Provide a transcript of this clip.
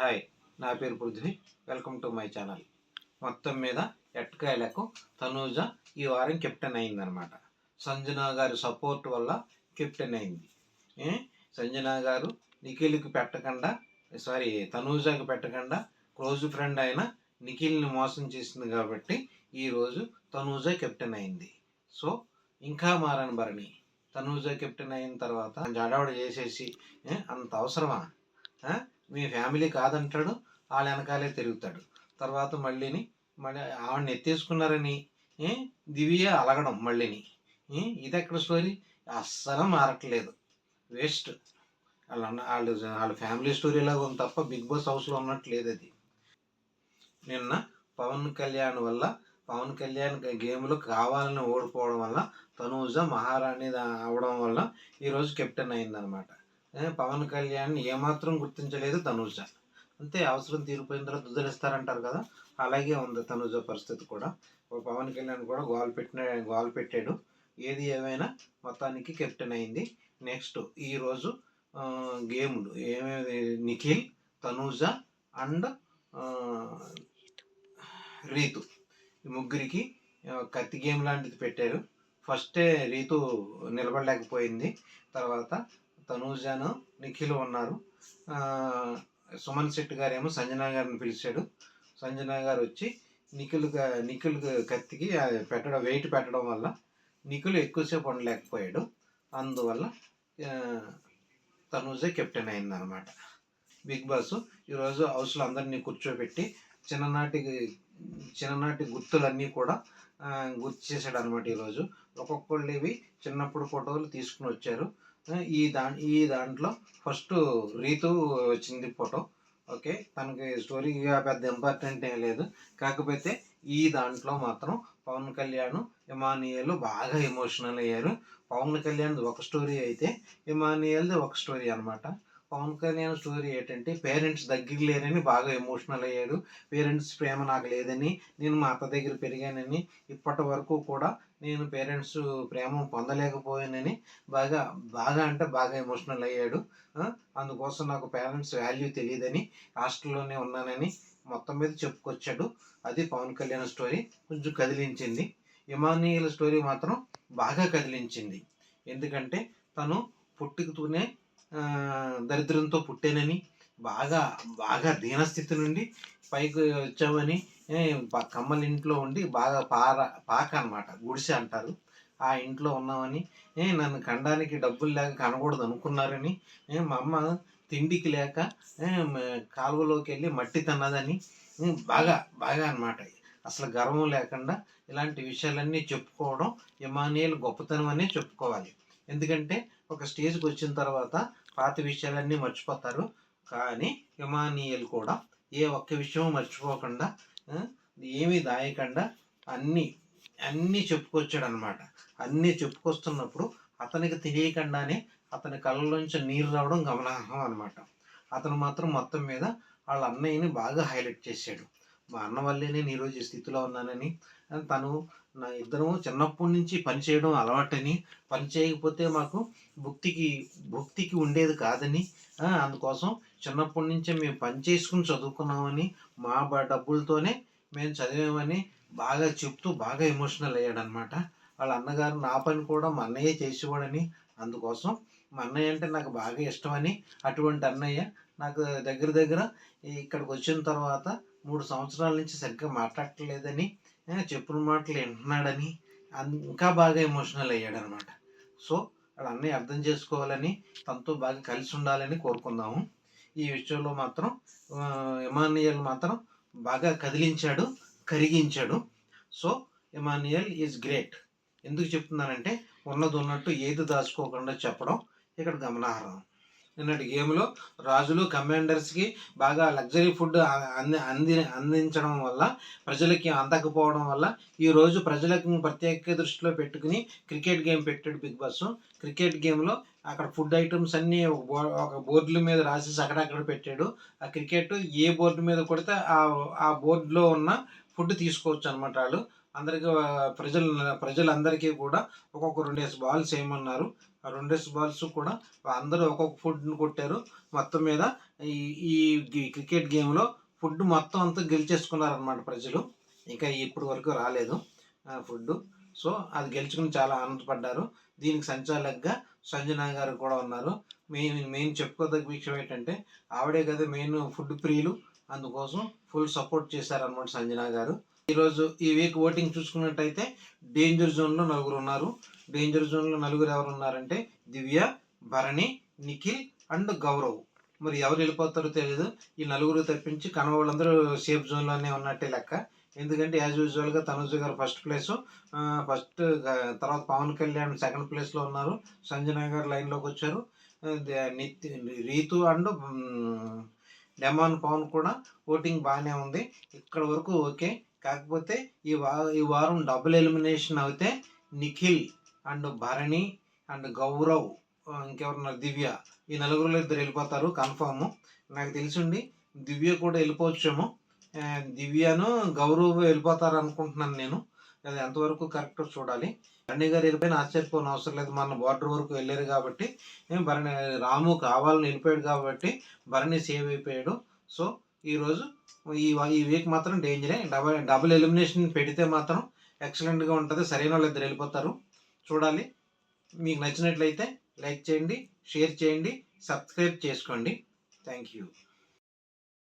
Hi, నా పేరు Prithvi. Welcome to my channel. మొత్తం మీద ఎట్టకేలకు తనూజ ఈ వారం కెప్టెన్ అయిందనమాట. సంజన గారి సపోర్ట్ వల్ల కెప్టెన్ అయింది. సంజన గారు నిఖిల్కి పెట్టకుండా, తనూజకి పెట్టకుండా క్లోజ్ ఫ్రెండ్ అయిన నిఖిల్ని మోసం చేసింది కాబట్టి ఈరోజు తనూజ కెప్టెన్ అయింది. సో ఇంకా మారని భరణి తనూజ కెప్టెన్ అయిన తర్వాత జడవడ చేసేసి అంత అవసరమా? మీ ఫ్యామిలీ కాదంటాడు, వాళ్ళ వెనకాలే తిరుగుతాడు. తర్వాత మళ్ళీ ఆవిడని ఎత్తేసుకున్నారని దివ్య అలగడం మళ్ళీని. ఇది ఎక్కడ స్టోరీ? అస్సలు మారట్లేదు, వేస్ట్. వాళ్ళ ఫ్యామిలీ స్టోరీ లాగా ఉంది తప్ప బిగ్ బాస్ హౌస్లో ఉన్నట్లేదు అది. నిన్న పవన్ కళ్యాణ్ గేమ్లో కావాలని ఓడిపోవడం వల్ల తనూజ మహారాణి అవడం వల్ల ఈరోజు కెప్టెన్ అయిందనమాట. పవన్ కళ్యాణ్ ఏమాత్రం గుర్తించలేదు తనూజ. అంతే, అవసరం తీరిపోయిన తర్వాత వదిలేస్తారంటారు కదా, అలాగే ఉంది తనూజ పరిస్థితి కూడా. పవన్ కళ్యాణ్ కూడా గోల్ పెట్టాడు. ఏది ఏమైనా మొత్తానికి కెప్టెన్ అయింది. నెక్స్ట్ ఈరోజు గేములు ఏమేమి, నిఖిల్, తనూజ అండ్ రీతు, ఈ ముగ్గురికి కత్తి గేమ్ లాంటిది పెట్టారు. ఫస్టే రీతు నిలబడలేకపోయింది. తర్వాత తనూజను నిఖిల్ ఉన్నారు. సుమన్ శెట్టి గారేమో సంజన గారిని పిలిచాడు. సంజన గారు వచ్చి నిఖిల్ కత్తికి వెయిట్ పెట్టడం వల్ల నిఖిల్ ఎక్కువసేపు ఉండలేకపోయాడు. అందువల్ల తనూజ కెప్టెన్ అయిందనమాట. బిగ్ బాస్ ఈరోజు హౌస్లో అందరినీ కూర్చోబెట్టి చిన్ననాటి గుర్తులన్నీ కూడా గుర్తు చేశాడు అనమాట. ఈరోజు ఒక్కొక్కళ్ళవి చిన్నప్పుడు ఫోటోలు తీసుకుని వచ్చారు. ఈ దాంట్లో ఫస్ట్ రీతు వచ్చింది ఫోటో. ఓకే, తనకి స్టోరీగా పెద్ద ఇంపార్టెంట్ ఏం లేదు. కాకపోతే ఈ దాంట్లో మాత్రం పవన్ కళ్యాణ్, ఇమానియల్ బాగా ఎమోషనల్ అయ్యారు. పవన్ కళ్యాణ్ ఒక స్టోరీ అయితే ఇమానియల్ది ఒక స్టోరీ అనమాట. పవన్ కళ్యాణ్ స్టోరీ ఏంటంటే పేరెంట్స్ దగ్గర లేరని బాగా ఎమోషనల్ అయ్యాడు. పేరెంట్స్ ప్రేమ నాకు లేదని, నేను మా అత్త దగ్గర పెరిగానని, ఇప్పటి వరకు కూడా నేను పేరెంట్స్ ప్రేమ పొందలేకపోయానని బాగా ఎమోషనల్ అయ్యాడు. అందుకోసం నాకు పేరెంట్స్ వాల్యూ తెలియదని, హాస్టల్లోనే ఉన్నానని మొత్తం మీద చెప్పుకొచ్చాడు. అది పవన్ కళ్యాణ్ స్టోరీ కొంచెం కదిలించింది. ఇమానియల్ స్టోరీ మాత్రం బాగా కదిలించింది. ఎందుకంటే తను పుట్టుకతోనే దరిద్రంతో పుట్టానని, బాగా దీనస్థితి నుండి పైకి వచ్చామని, కమ్మల ఇంట్లో ఉండి బాగా పాక అనమాట, గుడిసె అంటారు, ఆ ఇంట్లో ఉన్నామని, నన్ను కనడానికి డబ్బులు లేక కనకూడదు అనుకున్నారని, మా అమ్మ తిండికి లేక కాలువలోకి వెళ్ళి మట్టి తిన్నదని, బాగా అనమాట. అసలు గర్వం లేకుండా ఇలాంటి విషయాలన్నీ చెప్పుకోవడం ఇమానియల్ గొప్పతనం అనే చెప్పుకోవాలి. ఎందుకంటే ఒక స్టేజ్కి వచ్చిన తర్వాత పాత విషయాలన్నీ మర్చిపోతారు. కానీ ఇమానియల్ కూడా ఏ ఒక్క విషయం మర్చిపోకుండా, ఏమీ దాయకుండా అన్నీ చెప్పుకొచ్చాడు అనమాట. అన్నీ చెప్పుకొస్తున్నప్పుడు అతనికి తెలియకుండానే అతని కళ్ళలోంచి నీరు రావడం గమనార్హం అనమాట. అతను మాత్రం మొత్తం మీద వాళ్ళ అన్నయ్యని బాగా హైలైట్ చేశాడు. మా అన్న వల్లే నేను ఈరోజు ఈ స్థితిలో ఉన్నానని, తను నా ఇద్దరు చిన్నప్పటి నుంచి పని చేయడం అలవాటని, పని చేయకపోతే మాకు భుక్తికి ఉండేది కాదని, అందుకోసం చిన్నప్పటి నుంచే మేము పని చేసుకుని చదువుకున్నామని, మా డబ్బులతోనే మేము చదివామని బాగా చెప్తూ బాగా ఎమోషనల్ అయ్యాడనమాట. వాళ్ళ అన్నగారు నా పని కూడా మా అన్నయ్య చేసేవాడని, అందుకోసం మా అన్నయ్య అంటే నాకు బాగా ఇష్టమని, అటువంటి అన్నయ్య నాకు దగ్గర ఇక్కడికి వచ్చిన తర్వాత 3 సంవత్సరాల నుంచి సరిగ్గా మాట్లాడట్లేదని, చెప్పిన మాటలు వింటున్నాడని ఇంకా బాగా ఎమోషనల్ అయ్యాడనమాట. సో వాళ్ళ అన్నయ్య అర్థం చేసుకోవాలని, తనతో బాగా కలిసి ఉండాలని కోరుకుందాము. ఈ విషయంలో మాత్రం ఇమానియల్ మాత్రం బాగా కదిలించాడు, కరిగించాడు. So Emmanuel is great. ఎందుకు చెప్తున్నానంటే ఉన్నది ఉన్నట్టు ఏది దాచుకోకుండా చెప్పడం ఇక్కడ గమనార్హం. నిన్నటి గేమ్లో రాజులు కమాండర్స్కి బాగా లగ్జరీ ఫుడ్ అందించడం వల్ల ప్రజలకి అందకపోవడం వల్ల ఈరోజు ప్రజలకు ప్రత్యేక దృష్టిలో పెట్టుకుని క్రికెట్ గేమ్ పెట్టాడు బిగ్ బాస్. క్రికెట్ గేమ్లో అక్కడ ఫుడ్ ఐటమ్స్ అన్నీ ఒక బోర్డుల మీద రాసేసి అక్కడక్కడ పెట్టాడు. ఆ క్రికెట్ ఏ బోర్డు మీద కొడితే ఆ బోర్డులో ఉన్న ఫుడ్ తీసుకోవచ్చు అనమాట. వాళ్ళు అందరికీ ప్రజలందరికీ కూడా ఒక్కొక్క 2 బాల్స్ వేయమన్నారు. ఆ 2 బాల్స్ కూడా అందరూ ఒక్కొక్క ఫుడ్ని కొట్టారు. మొత్తం మీద ఈ ఈ క్రికెట్ గేమ్లో ఫుడ్ మొత్తం అంతా గెలిచేసుకున్నారనమాట ప్రజలు. ఇంకా ఇప్పటి వరకు రాలేదు ఫుడ్. సో అది గెలుచుకుని చాలా ఆనందపడ్డారు. దీనికి సంచాలకుగా సంజన గారు కూడా ఉన్నారు. మెయిన్ చెప్పుకోదగ్గ విషయం ఏంటంటే ఆవిడే కదా మెయిన్ ఫుడ్ ప్రియులు. అందుకోసం ఫుల్ సపోర్ట్ చేశారనమాట సంజన గారు. ఈరోజు ఈ వీక్ ఓటింగ్ చూసుకున్నట్టయితే డేంజర్ జోన్లో నలుగురు ఉన్నారు. డేంజర్ జోన్లో నలుగురు ఎవరు ఉన్నారంటే దివ్య, భరణి, నిఖిల్ అండ్ గౌరవ్. మరి ఎవరు వెళ్ళిపోతారో తెలియదు. ఈ నలుగురు తప్పించి కనవ వాళ్ళందరూ సేఫ్ జోన్లోనే ఉన్నట్టే లెక్క. ఎందుకంటే యాజ్ యూజువల్గా తనుజ గారు ఫస్ట్ ప్లేసు, తర్వాత పవన్ కళ్యాణ్ సెకండ్ ప్లేస్లో ఉన్నారు. సంజన గారు లైన్లోకి వచ్చారు. రీతు అండ్ డెమాన్ పవన్ కూడా ఓటింగ్ బాగానే ఉంది. ఇక్కడ వరకు ఓకే. కాకపోతే ఈ వారం డబుల్ ఎలిమినేషన్ అయితే నిఖిల్ అండ్ భరణి అండ్ గౌరవ్, ఇంకెవరున్నారు దివ్య, ఈ నలుగురులో ఇద్దరు వెళ్ళిపోతారు కన్ఫామ్. నాకు తెలిసిండి దివ్య కూడా వెళ్ళిపోవచ్చేమో. దివ్యను గౌరవ్ వెళ్ళిపోతారు అనుకుంటున్నాను నేను. అది ఎంతవరకు కరెక్ట్ చూడాలి. భరణి గారు వెళ్ళిపోయిన ఆశ్చర్యపోయిన అవసరం లేదు. మన బార్డర్ వరకు వెళ్ళారు కాబట్టి భరణి రాము కావాలని వెళ్ళిపోయాడు కాబట్టి భరణి సేవ్ అయిపోయాడు. సో ఈరోజు ఈ వీక్ మాత్రం డేంజరే. డబుల్ ఎలిమినేషన్ పెడితే మాత్రం ఎక్సలెంట్గా ఉంటుంది. సరైన వాళ్ళు ఇద్దరు వెళ్ళిపోతారు. చూడాలి. మీకు నచ్చినట్లయితే లైక్ చేయండి, షేర్ చేయండి, సబ్స్క్రైబ్ చేసుకోండి. Thank you.